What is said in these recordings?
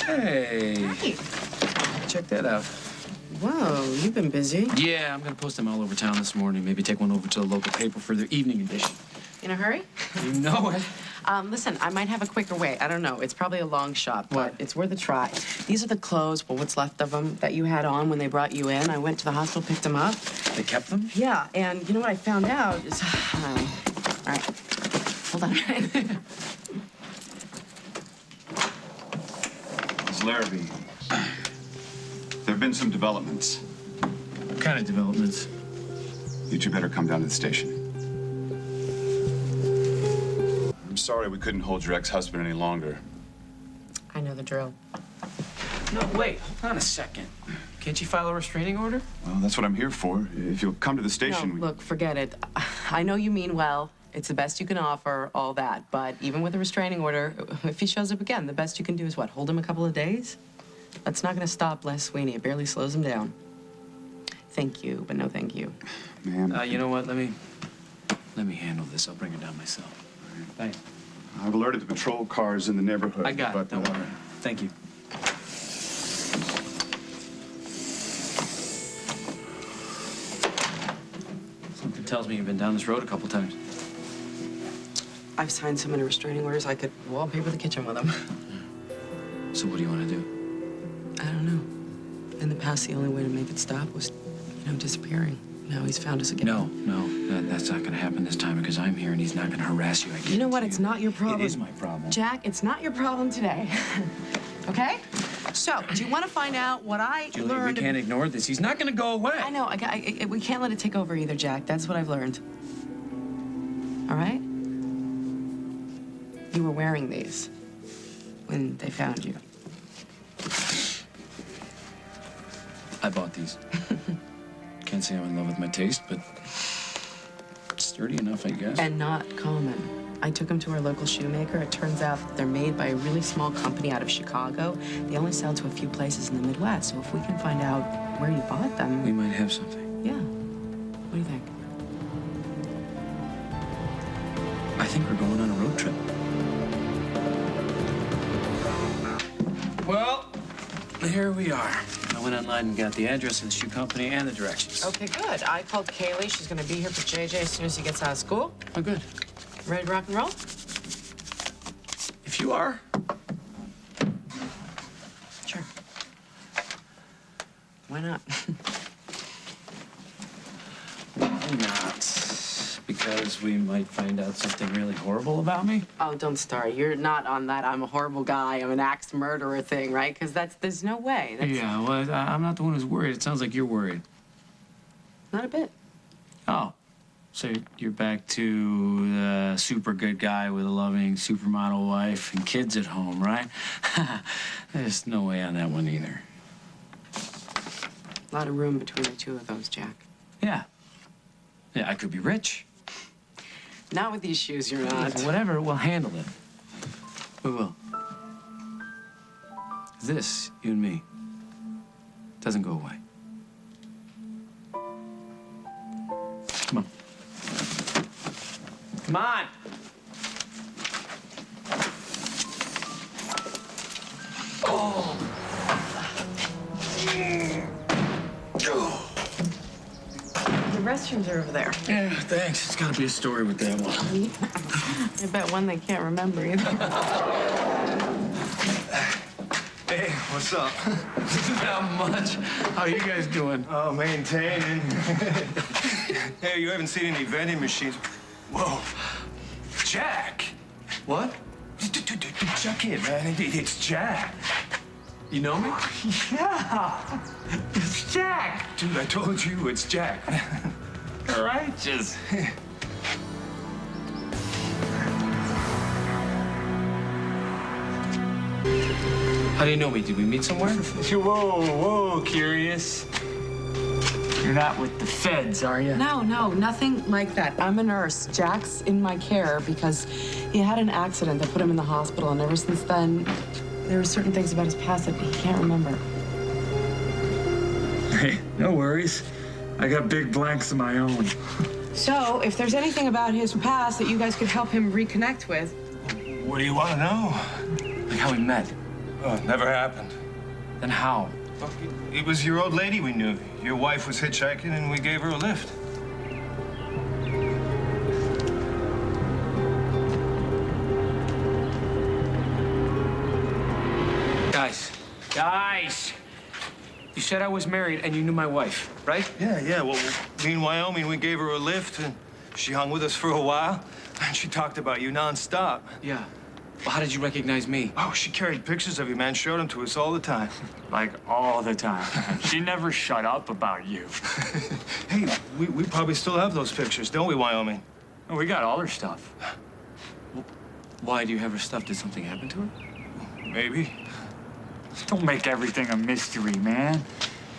Hey. Hi. Check that out. Whoa, you've been busy. Yeah, I'm gonna post them all over town this morning. Maybe take one over to the local paper for their evening edition. In a hurry? You know it. Listen, I might have a quicker way. I don't know. It's probably a long shot, but it's worth a try. These are the clothes, well, what's left of them, that you had on when they brought you in. I went to the hospital, picked them up. They kept them? Yeah, and you know what I found out is... all right, hold on a minute. It's Larrabee. There have been some developments. What kind of developments? You two better come down to the station. I'm sorry we couldn't hold your ex-husband any longer. I know the drill. No, wait. Hold on a second. Can't you file a restraining order? Well, that's what I'm here for. If you'll come to the station... No, look, forget it. I know you mean well. It's the best you can offer, all that. But even with a restraining order, if he shows up again, the best you can do is what, hold him a couple of days? That's not going to stop Les Sweeney. It barely slows him down. Thank you, but no thank you. Ma'am... you know what? Let me handle this. I'll bring her down myself. Thanks. I've alerted the patrol cars in the neighborhood. I got it. Don't worry. Thank you. Something tells me you've been down this road a couple times. I've signed so many restraining orders, I could wallpaper the kitchen with them. So what do you want to do? I don't know. In the past, the only way to make it stop was, disappearing. Now he's found us again. No, that's not going to happen this time because I'm here and he's not going to harass you. You know what? It's not your problem. It is my problem. Jack, it's not your problem today. Okay? So, do you want to find out what I Julie, learned? we can't ignore this. He's not going to go away. I know. We can't let it take over either, Jack. That's what I've learned. All right? You were wearing these when they found you. I bought these. Can't say I'm in love with my taste, but sturdy enough, I guess. And not common. I took them to our local shoemaker. It turns out that they're made by a really small company out of Chicago. They only sell to a few places in the Midwest. So if we can find out where you bought them... We might have something. Yeah. What do you think? I think we're going on a road trip. Well, here we are. I went online and got the address of the shoe company and the directions. Okay, good. I called Kaylee. She's going to be here for JJ as soon as he gets out of school. Oh, good. Ready to rock and roll? If you are. Sure. Why not? Why not? Because we might find out something really horrible about me? Oh, don't start. You're not on that I'm a horrible guy, I'm an axe murderer thing, right? Because there's no way. Yeah, well, I'm not the one who's worried. It sounds like you're worried. Not a bit. Oh. So you're back to the super good guy with a loving supermodel wife and kids at home, right? There's no way on that one either. A lot of room between the two of those, Jack. Yeah. Yeah, I could be rich. Not with these shoes, you're not. Whatever, we'll handle it. We will. This, you and me, doesn't go away. Come on. Come on! Oh! The restrooms are over there. Yeah, thanks. It's gotta be a story with that one. I bet one they can't remember either. Hey, what's up? Not much. How are you guys doing? Oh, maintaining. Hey, you haven't seen any vending machines. Whoa. Jack! What? Dude, check it, man. It's Jack. You know me? Yeah. It's Jack! Dude, I told you, it's Jack. Righteous. How do you know me? Did we meet somewhere? Whoa, curious. You're not with the feds, are you? No, nothing like that. I'm a nurse. Jack's in my care because he had an accident that put him in the hospital, and ever since then, there are certain things about his past that he can't remember. Hey, no worries. I got big blanks of my own. So, if there's anything about his past that you guys could help him reconnect with... What do you want to know? Like how we met. Oh, it never happened. Then how? Well, it was your old lady we knew. Your wife was hitchhiking, and we gave her a lift. Guys, you said I was married and you knew my wife, right? Yeah. Well, me in Wyoming, we gave her a lift, and she hung with us for a while, and she talked about you nonstop. Yeah. Well, how did you recognize me? Oh, she carried pictures of you, man. Showed them to us all the time. Like all the time. She never shut up about you. Hey, we probably still have those pictures, don't we, Wyoming? We got all her stuff. Why do you have her stuff? Did something happen to her? Maybe. Don't make everything a mystery, man.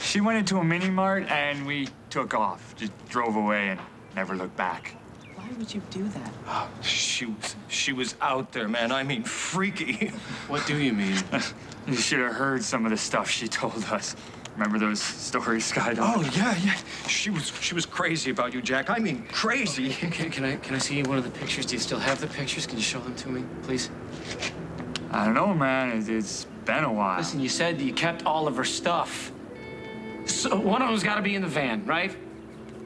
She went into a mini mart and we took off. Just drove away and never looked back. Why would you do that? Oh, she was out there, man. I mean, freaky. What do you mean? You should have heard some of the stuff she told us. Remember those stories, Skydog? Oh, yeah. She was crazy about you, Jack. I mean, crazy. Can I see one of the pictures? Do you still have the pictures? Can you show them to me, please? I don't know, man. It's been a while. Listen, you said that you kept all of her stuff. So one of them's got to be in the van, right?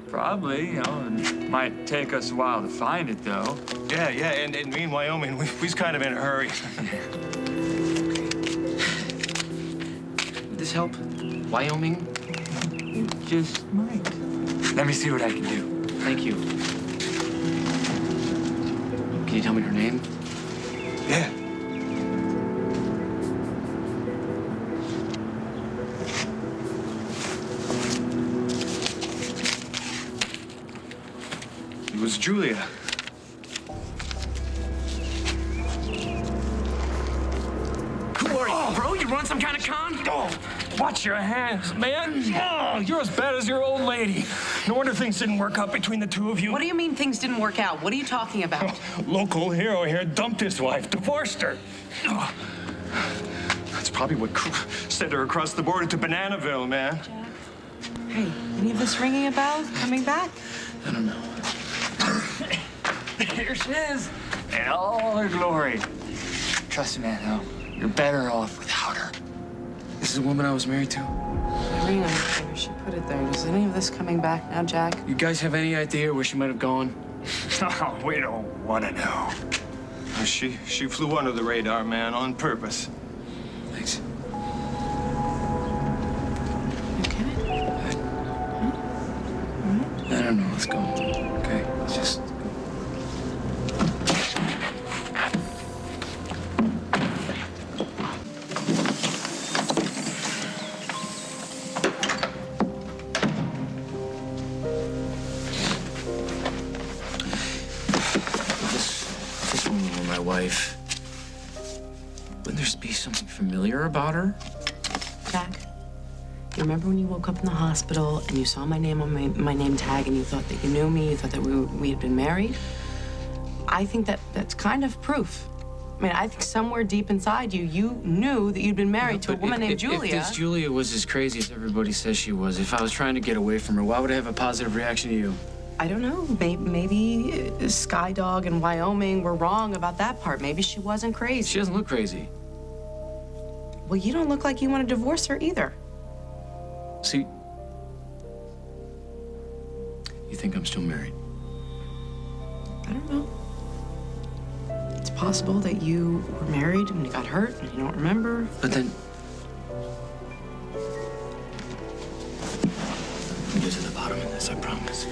Probably, you know. It might take us a while to find it, though. Yeah, and me in Wyoming, we's kind of in a hurry. Would this help? Wyoming? It just might. Let me see what I can do. Thank you. Can you tell me her name? Yeah. It was Julia. Who are you, bro? You run some kind of con? Oh, watch your hands, man. Oh, you're as bad as your old lady. No wonder things didn't work out between the two of you. What do you mean things didn't work out? What are you talking about? Local hero here dumped his wife, divorced her. Oh, that's probably what sent her across the border to Bananaville, man. Hey, any of this ringing a bell? Coming back? I don't know. Here she is, in all her glory. Trust me, man, though, you're better off without her. This is the woman I was married to. The ring on her finger, she put it there. Is any of this coming back now, Jack? You guys have any idea where she might have gone? No, we don't want to know. She flew under the radar, man, on purpose. Thanks. Okay. I don't know. Let's go. Okay. Let's just. This woman were my wife. Wouldn't there be something familiar about her? Jack, you remember when you woke up in the hospital and you saw my name on my name tag and you thought that you knew me, you thought that we had been married? I think that's kind of proof. I mean, I think somewhere deep inside you, you knew that you'd been married to a But woman named Julia. If this Julia was as crazy as everybody says she was, if I was trying to get away from her, why would I have a positive reaction to you? I don't know. Maybe Skydog and Wyoming were wrong about that part. Maybe she wasn't crazy. She doesn't look crazy. Well, you don't look like you want to divorce her either. See, you think I'm still married? I don't know. It's possible that you were married and you got hurt and you don't remember. But then, we'll get to the bottom of this, I promise.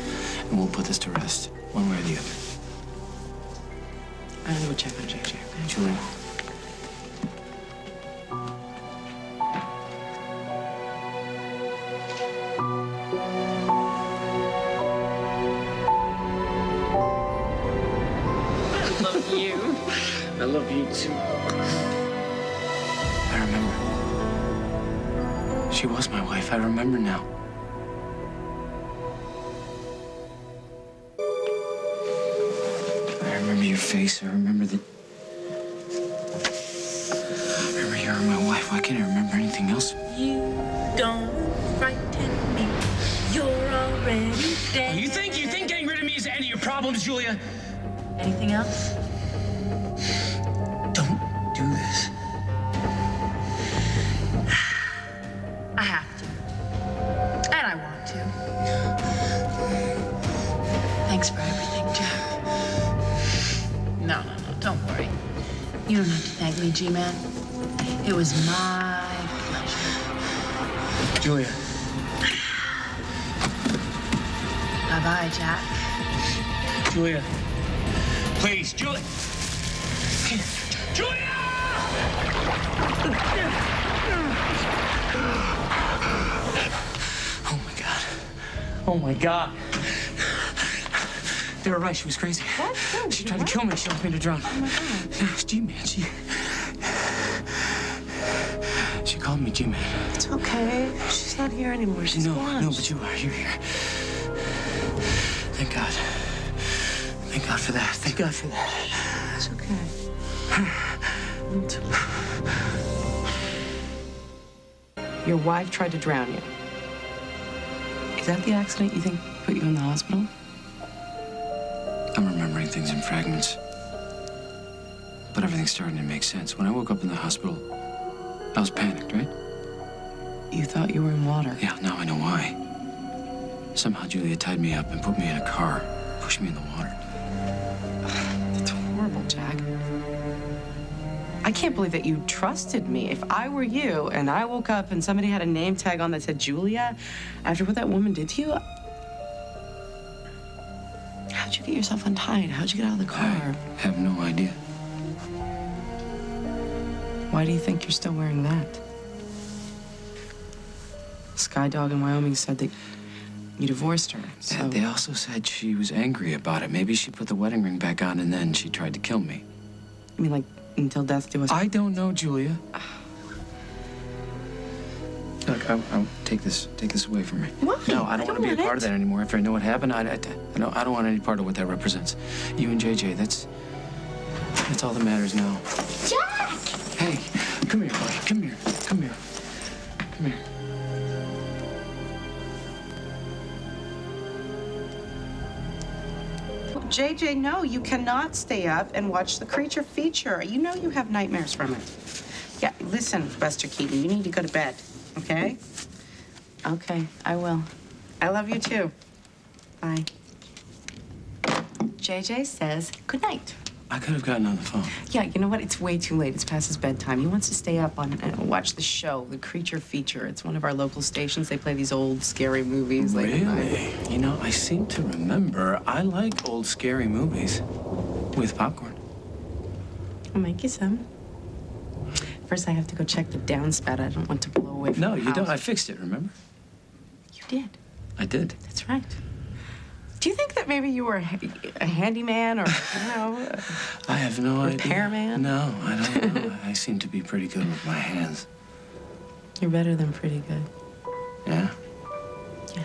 And we'll put this to rest, one way or the other. I'm gonna go check on Jack. Julia. I love you too. I remember. She was my wife. I remember now. I remember your face. I remember that. I remember you were my wife. Why can't I remember anything else? You don't frighten me. You're already dead. You think getting rid of me is the end of your problems, Julia? Anything else? Don't do this. You don't have to thank me, G-Man. It was my pleasure. Julia. Bye-bye, Jack. Julia. Please, Julia. Julia! Oh my God. Oh my God. They were right. She was crazy. What? No, She tried to kill me. She left me to drown. Oh my God. G-Man, she called me G-Man. It's okay. She's not here anymore. She's gone. No, but you are. You're here. Thank God. Thank God for that. Thank God for that. It's okay. Your wife tried to drown you. Is that the accident you think put you in the hospital? I'm remembering things in fragments. But everything's starting to make sense. When I woke up in the hospital, I was panicked, right? You thought you were in water. Yeah, now I know why. Somehow Julia tied me up and put me in a car, pushed me in the water. That's horrible, Jack. I can't believe that you trusted me. If I were you and I woke up and somebody had a name tag on that said Julia, after what that woman did to you, how'd you get yourself untied? How'd you get out of the car? I have no idea. Why do you think you're still wearing that? Sky Dog in Wyoming said that you divorced her. So They also said she was angry about it. Maybe she put the wedding ring back on and then she tried to kill me. I mean, like, until death do us. I don't know, Julia. Look, I take this away from me. Why? No, I don't want to be a want part of it. that anymore. After I know what happened, I don't want any part of what that represents. You and JJ, that's all that matters now. Jack! Hey, come here, buddy. Come here. Come here. Come here. JJ, no, you cannot stay up and watch the creature feature. You know you have nightmares from it. Yeah, listen, Buster Keaton, you need to go to bed, okay? Okay, I will. I love you too. Bye. JJ says good night. I could have gotten on the phone. Yeah, you know what? It's way too late. It's past his bedtime. He wants to stay up and watch the show, the creature feature. It's one of our local stations. They play these old scary movies late at night. Really? You know, I seem to remember I like old scary movies with popcorn. I'll make you some. First, I have to go check the downspout. I don't want to blow away from No, the you don't. I house. fixed it, remember? You did. I did. That's right. Do you think that maybe you were a handyman or, you know, I have no idea. Repairman? No, I don't know. I seem to be pretty good with my hands. you're better than pretty good. Yeah? Yeah.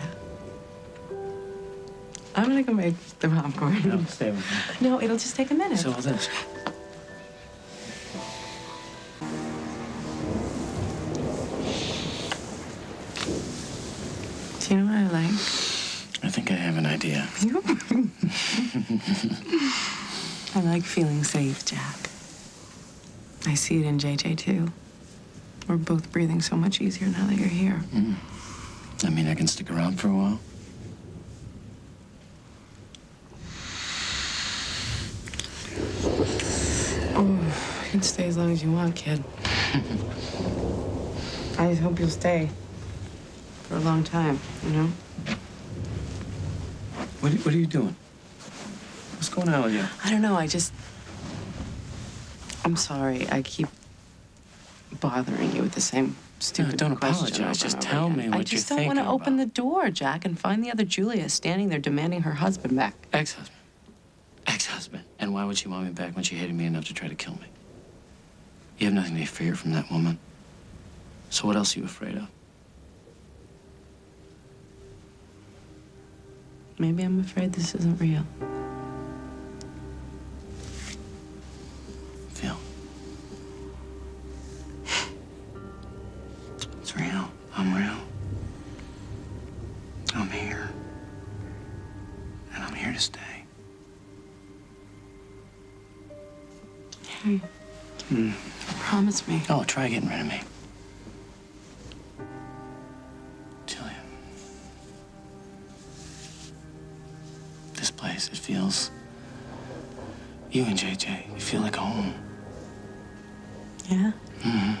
I'm gonna go make the popcorn. No, stay with me. No, it'll just take a minute. So this. Do you know what I like? I think I have an idea. I like feeling safe, Jack. I see it in JJ, too. We're both breathing so much easier now that you're here. I mean, I can stick around for a while. Oh, you can stay as long as you want, kid. I just hope you'll stay for a long time, you know? What are you doing? What's going on with you? I don't know, I'm sorry. I keep bothering you with the same stupid don't question apologize. over Just and over tell again. me what I you're just don't want to thinking open about. the door, Jack, and find the other Julia standing there demanding her husband back. Ex-husband. Ex-husband. And why would she want me back when she hated me enough to try to kill me? You have nothing to fear from that woman. So what else are you afraid of? Maybe I'm afraid this isn't real. Phil. It's real. I'm real. I'm here. And I'm here to stay. Harry, promise me. Oh, try getting rid of me. Julia. This place, it feels... You and JJ, you feel like home. Yeah? Mm-hmm.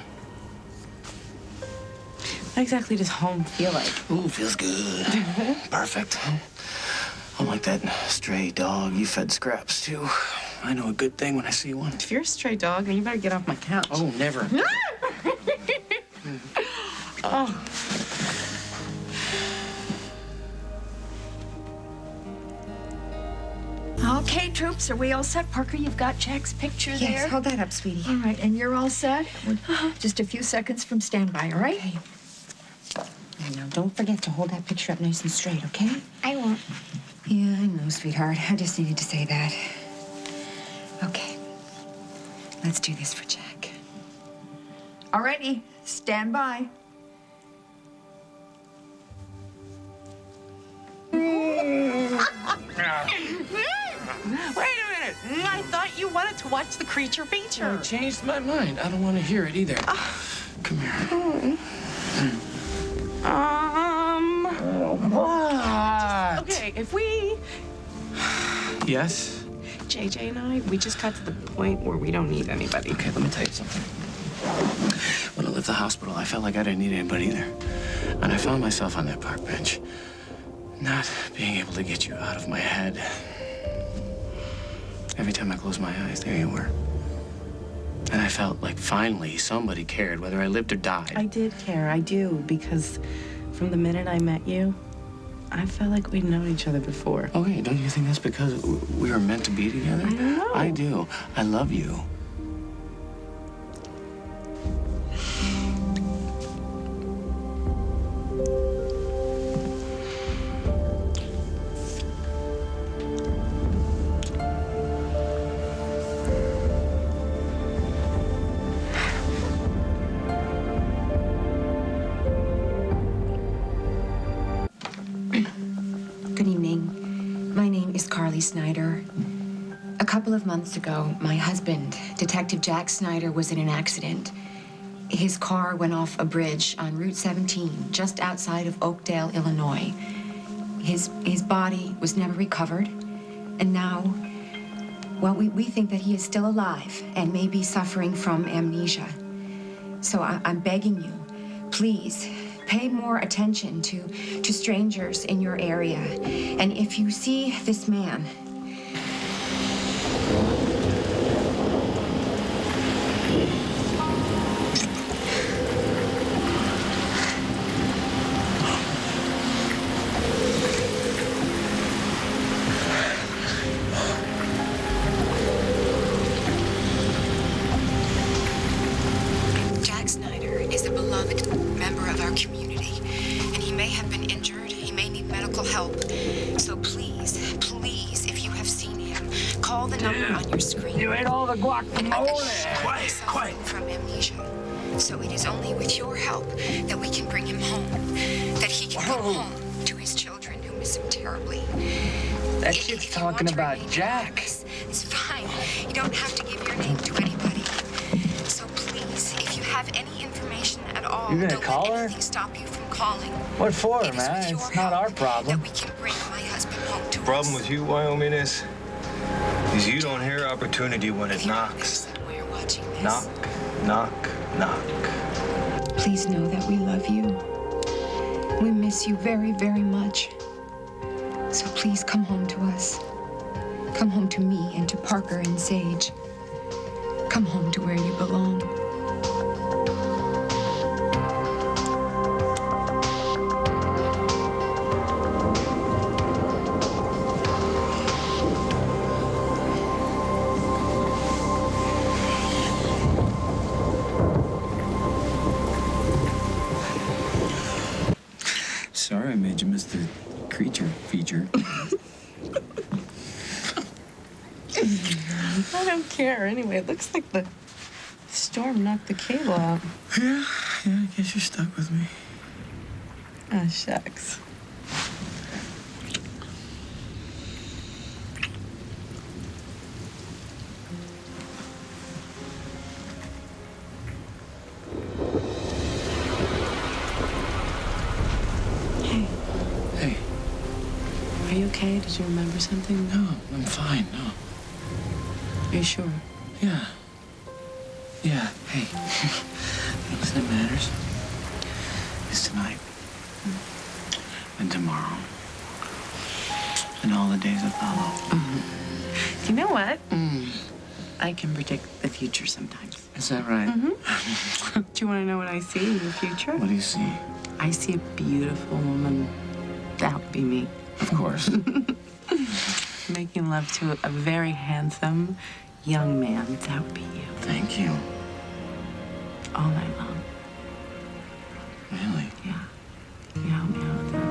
What exactly does home feel like? Ooh, feels good. Perfect. I'm like that stray dog you fed scraps to. I know a good thing when I see one. If you're a stray dog, then you better get off my couch. Oh, never. Oh. Okay, troops, are we all set? Parker, you've got Jack's picture there. Yes, hold that up, sweetie. All right, and you're all set? We're just a few seconds from standby, all right? Okay. And now, don't forget to hold that picture up nice and straight, okay? I won't. Yeah, I know, sweetheart. I just needed to say that. Okay. Let's do this for Jack. All righty, stand by. Wait a minute. I thought you wanted to watch the creature feature. I changed my mind. I don't want to hear it either. Come here. What? Okay, if we, Yes? JJ and I, we just got to the point where we don't need anybody. Okay, let me tell you something. When I left the hospital, I felt like I didn't need anybody either. And I found myself on that park bench, not being able to get you out of my head. Every time I closed my eyes, there you were. And I felt like finally somebody cared whether I lived or died. I did care, I do, because from the minute I met you, I felt like we'd known each other before. Okay, don't you think that's because we were meant to be together? I don't know. I do. I love you. Good evening. My name is Carly Snyder. A couple of months ago, my husband, Detective Jack Snyder, was in an accident. His car went off a bridge on Route 17, just outside of Oakdale, Illinois. His body was never recovered, and now, well, we think that he is still alive and may be suffering from amnesia. So I'm begging you, please, pay more attention to strangers in your area. And if you see this man, Jack Snyder is a beloved member of our community, and he may have been injured. He may need medical help. So please, please, if you have seen him, call the number on your screen. You ate all the guacamole. Quiet, suffering from amnesia. So it is only with your help that we can bring him home, that he can come home to his children who miss him terribly. That If chick's you talking want to about remain Jack. anonymous, it's fine. You don't have to give your name to anybody. So please, if you have any information at all, You gonna don't call let her? anything stop you from calling. What for, It is man? with your It's not help our problem. that we can bring my husband home to The problem us. with you, Wyoming, is you don't hear opportunity when If it you're knocks. somewhere watching this, Knock, knock, knock. please know that we love you. We miss you very, very much. So please come home to us. Come home to me and to Parker and Sage. Come home to where you belong. Sorry I made you miss the creature feature. I don't care. Anyway, it looks like the storm knocked the cable out. Yeah, I guess you're stuck with me. Ah, shucks. Hey, Hey, are you okay? Did you remember something? no, I'm fine, no. Are you sure? Yeah. Yeah, hey. Things that matters is tonight. And tomorrow. And all the days that follow. You know what? I can predict the future sometimes. Is that right? Do you want to know what I see in the future? What do you see? I see a beautiful woman. That would be me. Of course. Making love to a very handsome young man. That would be you. Thank you. All night long. Really? Yeah. Can you help me out with that?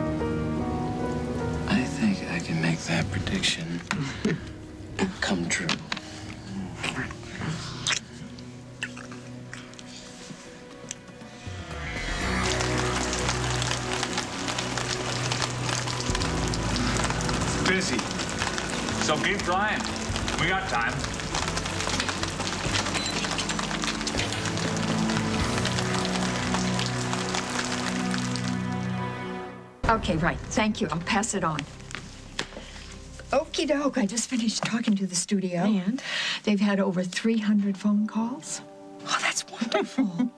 I think I can make that prediction come true. Busy. So keep trying. We got time. Okay, right. Thank you. I'll pass it on. Okie doke. I just finished talking to the studio. And? They've had over 300 phone calls. Oh, that's wonderful.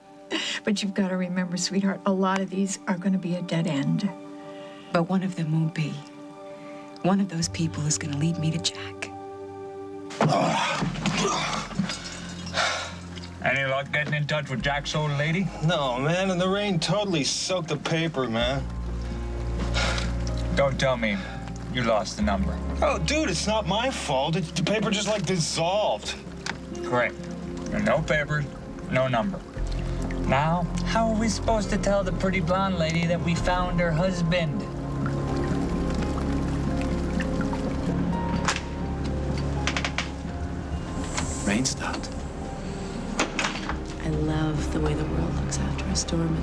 But you've got to remember, sweetheart, a lot of these are going to be a dead end. But one of them won't be. One of those people is going to lead me to Jack. Any luck getting in touch with Jack's old lady? No, man, and the rain totally soaked the paper, man. Don't tell me you lost the number. Oh, dude, it's not my fault. The paper just, like, dissolved. Correct. No papers, no number. Now, how are we supposed to tell the pretty blonde lady that we found her husband? Rain stopped. I love the way the world looks after a storm.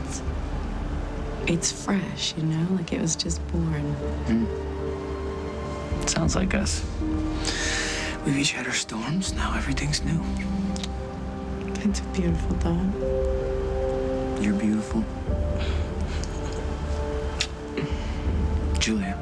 It's fresh, you know, like it was just born. Sounds like us. We've each had our storms. Now everything's new. It's a beautiful dawn. You're beautiful. Julia.